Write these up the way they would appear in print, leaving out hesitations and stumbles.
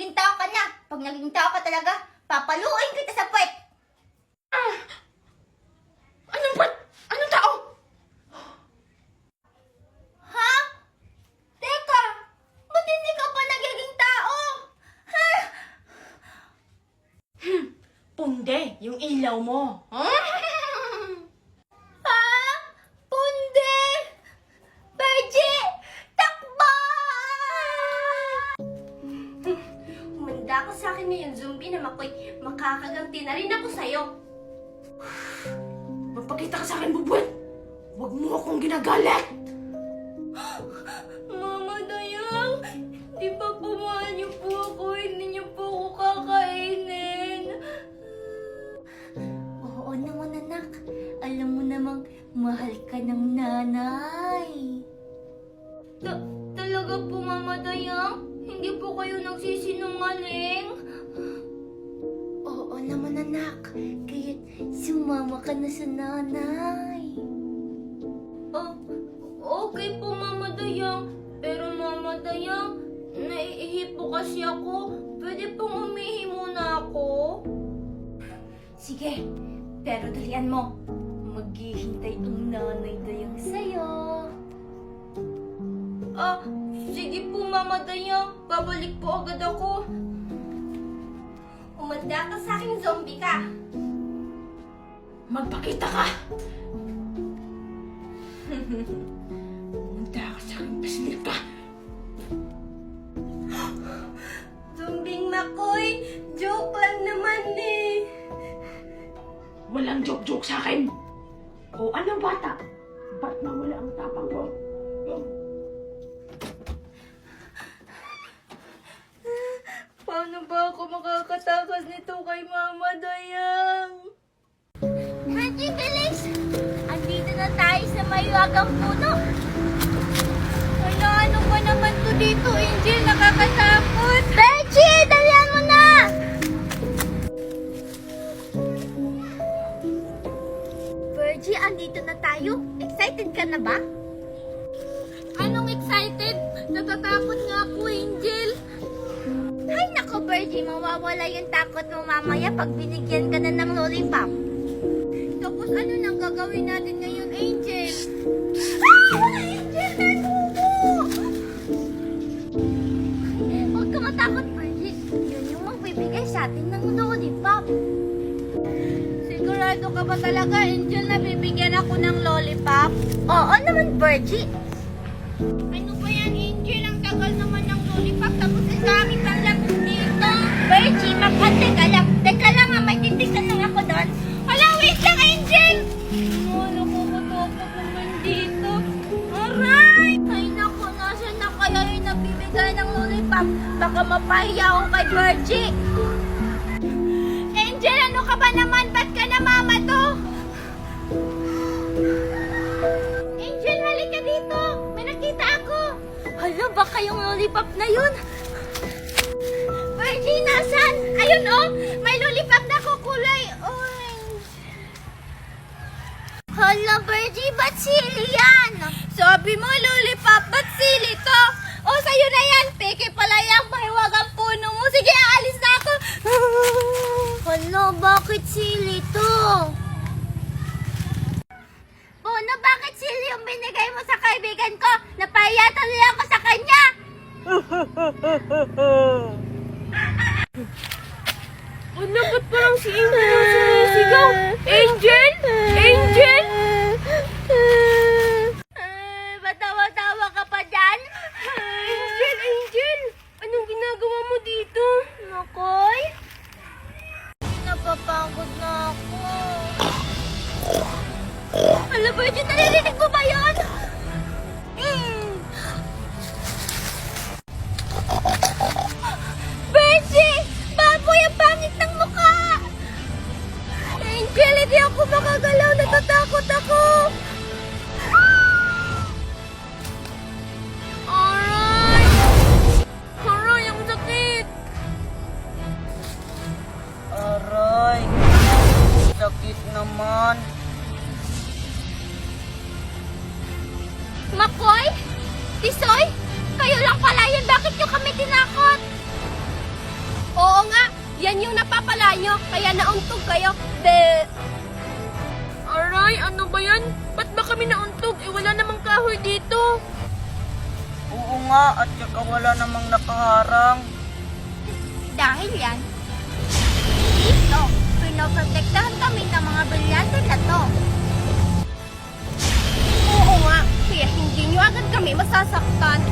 naging tao ka na. Pag naging tao ka talaga, papaluin kita sa puwet. Anong puwet? Anong tao? Ha? Teka, ba't hindi ka pa nagiging tao? Ha? Punde, yung ilaw mo. Ha? Punde! Bergie! Takbo! Humanda ka sa akin ngayon, zombie na makoy. Makakaganti na rin ako sa'yo. Magpakita ka sa akin, Bubuet. Huwag mo akong ginagalit. Mama Dayang, di ba po mahal niyo po ako? Hindi niyo po ako kakainin. Oo naman anak, alam mo namang mahal ka ng nanay. Talaga po, Mama Dayang? Hindi po kayo nagsisinungaling? Oo naman anak, kaya't sumama ka na sa nanay. Okay po, Mama Dayang. Pero Mama Dayang, naiihi po kasi ako. Pwede pong umihi muna ako? Sige, pero dalian mo. Maghihintay ang nanay Dayang sa'yo. Sige po, Mama Dayang. Babalik po agad ako. Umanda ka sa akin, zombie ka. Magpakita ka. Punta ka sa akin, paslit ka. Zombing Makoy, joke lang naman eh. Walang joke-joke sa akin. O ano bata? Ba't nawala ang tapang ko? Paano ba ako makakatakas nito kay Mama Dayang? Bergie, bilis! Andito na tayo sa maywagang puno. Ano ba naman to dito, Angel? Nakakatakot. Bergie, dalian mo na! Bergie, andito na tayo. Excited ka na ba? Anong excited? Natatakot nga ako, Angel. Ay nako, Bergie, mawawala yung takot mo mamaya pag binigyan ka na ng lollipop. Tapos ano nang gagawin natin ngayon, Angel? Angel, nanubo! Huwag ka matakot, Bergie. Yun yung magbibigay sa atin ng lollipop. Sigurado ka ba talaga, Angel, na bibigyan ako ng lollipop? Oo naman, Bergie. Ano ba yan, Angel? Ang tagal naman ng lollipop. Tapos ang dami pang laman dito. Bergie, maghantay ka lang. Teka lang, may titignan lang ako doon. Hala, wait lang, Angel! Nakukutok naman dito. Aray! Ay naku, nasa na kaya yung nabibigay ng lollipop? Baka mapahiya ako kay Bergie. Angel, ano ka ba naman? Ba't ka namamato? Angel, halika dito. May nakita ako. Hala, baka yung lollipop na yun. Bergie, nasan? Ayun, oh! May lollipop na ko kulay orange. Hala, Bergie, ba't sili yan? Sabi mo, lollipop, ba't sili to? Oh, sa'yo na yan. Peke pala yung mahiwagang puno mo. Sige, aalis na ako. Hala, bakit sili to? Puno, bakit sili yung binigay mo sa kaibigan ko? Napahiya tuloy ako sa kanya. Ano, ba't parang si Angel yung sumisigaw? Angel? Angel? Ba't tawa-tawa ka pa dyan? Angel, Angel! Anong ginagawa mo dito? Makoy? Napapagod na ako. Hala, Bergie, naririnig mo ba yun? Bergie! Baboy, ang pangit ng mukha! Angel, hindi ako makagalaw. Natatakot ako. Aray! Aray, ang sakit! Aray! Sakit naman. Makoy? Tisoy? Kayo lang pala yun. Bakit nyo kami tinakot? Oo nga, yan yung napapala nyo, kaya nauntog kayo. Aray, ano ba yan? Ba't ba kami nauntog? Wala namang kahoy dito. Oo nga, at saka wala namang nakaharang. Dahil yan, dito, pinoprotektahan kami ng mga brilyante na to. Oo nga, kaya hindi nyo agad kami masasaktan.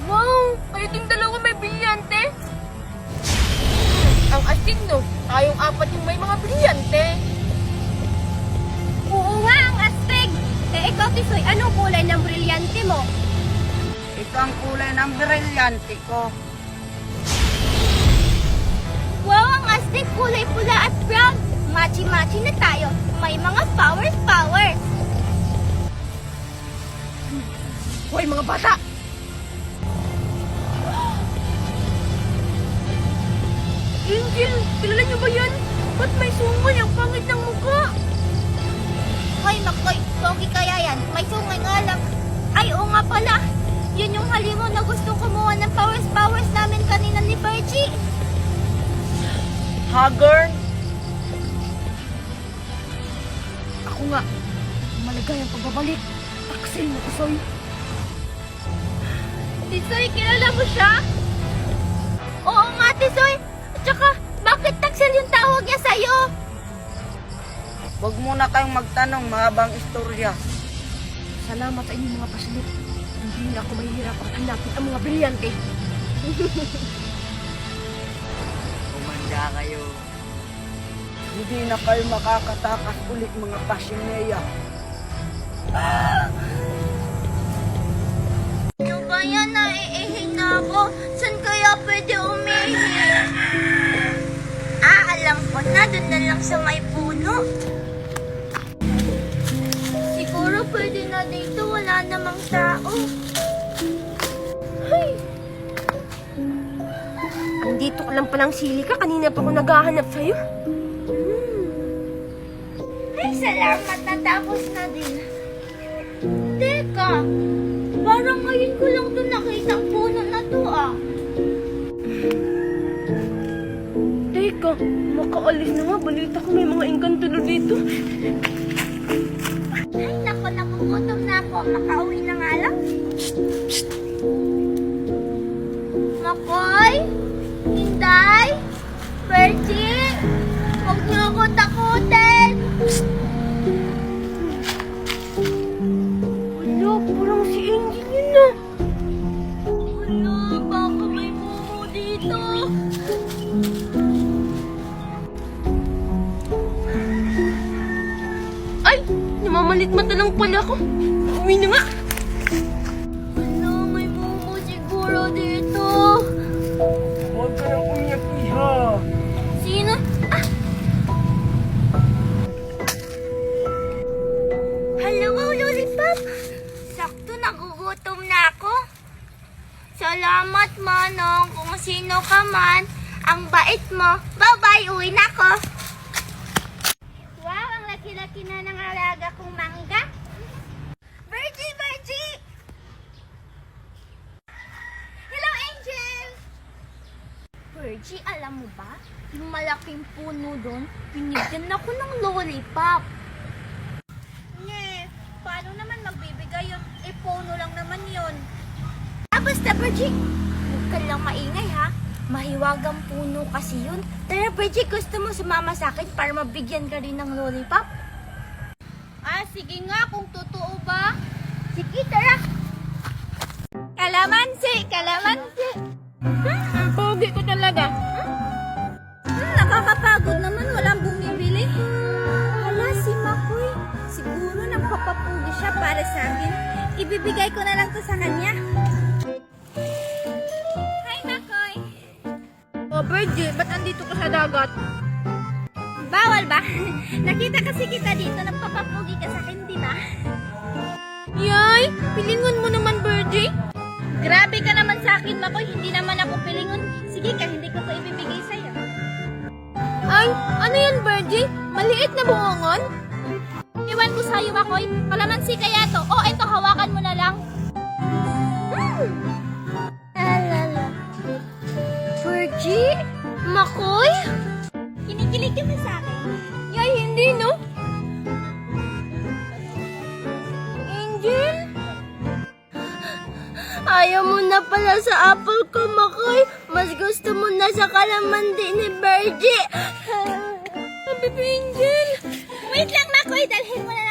Wow, kayo ding dalawa may brilyante. Ang astig no, tayong apat yung may mga brilyante. Oo nga, ang astig. Ikaw, Tisoy, anong kulay ng brilyante mo? Ito ang kulay ng brilyante ko. Wow, ang astig, kulay pula at brown. Machi-machi na tayo. May mga powers. Hoy, mga bata! Angel, kilala niyo ba yan? Ba't may sungay ang pangit ng mukha? Hoy, Makoy, pogi kaya yan. May sungay nga lang. Ay, oo nga pala. Yun yung halimaw na gustong kumuha ng powers namin kanina ni Virgie. Haggard? Ako nga, maligayang pagbabalik. Axel na Tisoy. Tisoy, kilala mo siya? Oo nga, Tisoy. At saka, bakit Taxel yung tawag niya sa'yo? Huwag muna kayong magtanong, mahabang istorya. Salamat sa inyong mga pasilip. Hindi na ako mahihirapang hanapin ang mga brilyante. Kumanda kayo. Hindi na kayo makakatakas ulit mga Pashineya. Ano ba yan? Naiihin na ako. Saan kaya pwede umihi? Alam ko na. Doon na lang sa may puno. Siguro pwede na dito. Wala namang tao. Andito ka lang palang sili ka. Kanina pa ako naghahanap sa'yo. Ay, salamat. Natapos na din. Teka. Parang ngayon ko lang ito nakita ang puno na to Teka, makaalis na nga. Balita ko may mga engkantulo dito. Ay, naku, nakukutom na ako. Makauwi na nga lang. Makoy? Inday? Virgie? Huwag niyo ako takutin. Wala, parang si Angel yun na. Wala, baka may mumu dito. Ay, namamalit mata lang pala ako. Uwi na nga. Wala, may mumu siguro dito. Huwag ka nang umiyak, iha. Sino? Hello, Lollipop. Sakto, nagugutom na ako. Salamat, Manong. Kung sino ka man, ang bait mo. Bye-bye, uwi na ako. Wow, ang laki-laki na ng alaga kong mangga. Virgie! Hello, Angel! Virgie, alam mo ba? Yung malaking puno doon, binigyan ako ng lollipop. Paano naman magbibigay yun? Puno lang naman yun. Basta, Virgie, huwag ka lang maingay ha. Mahiwagang puno kasi yun. Tara, Virgie, gusto mo sumama sa akin para mabigyan ka rin ng lollipop? Sige nga, kung totoo ba. Sige, tara. Kalamansi! Ang pogi ko talaga. Nakakapagod naman, walang bumibili. Hala, si Makoy. Siguro nagpapapugi siya para sa akin. Ibibigay ko na lang to sa kanya. Hi, Makoy. Virgie, ba't andito ka sa dagat? Bawal ba? Nakita kasi kita dito, nagpapapugi ka sa akin, di ba? Yay! Pilingon mo naman, Virgie. Grabe ka naman sa akin, Makoy. Hindi naman ako pilingon. Sige ka, hindi ko to ibibigay sa'yo. Ay, ano yan, Virgie? Maliit na buongon? Iwan ko sa'yo, Makoy. Kalamansi kaya to. Oh, eto, hawakan mo na lang. Alala. Virgie, Virgie? Makoy? Kinikilig ka ba sa akin? Yay, hindi, no? Angel? Ayaw mo na pala sa apple ko, Makoy. Mas gusto mo na sa kalamandi ni Virgie. Baby Angel. Wait lang, Makoy. Dalhin mo na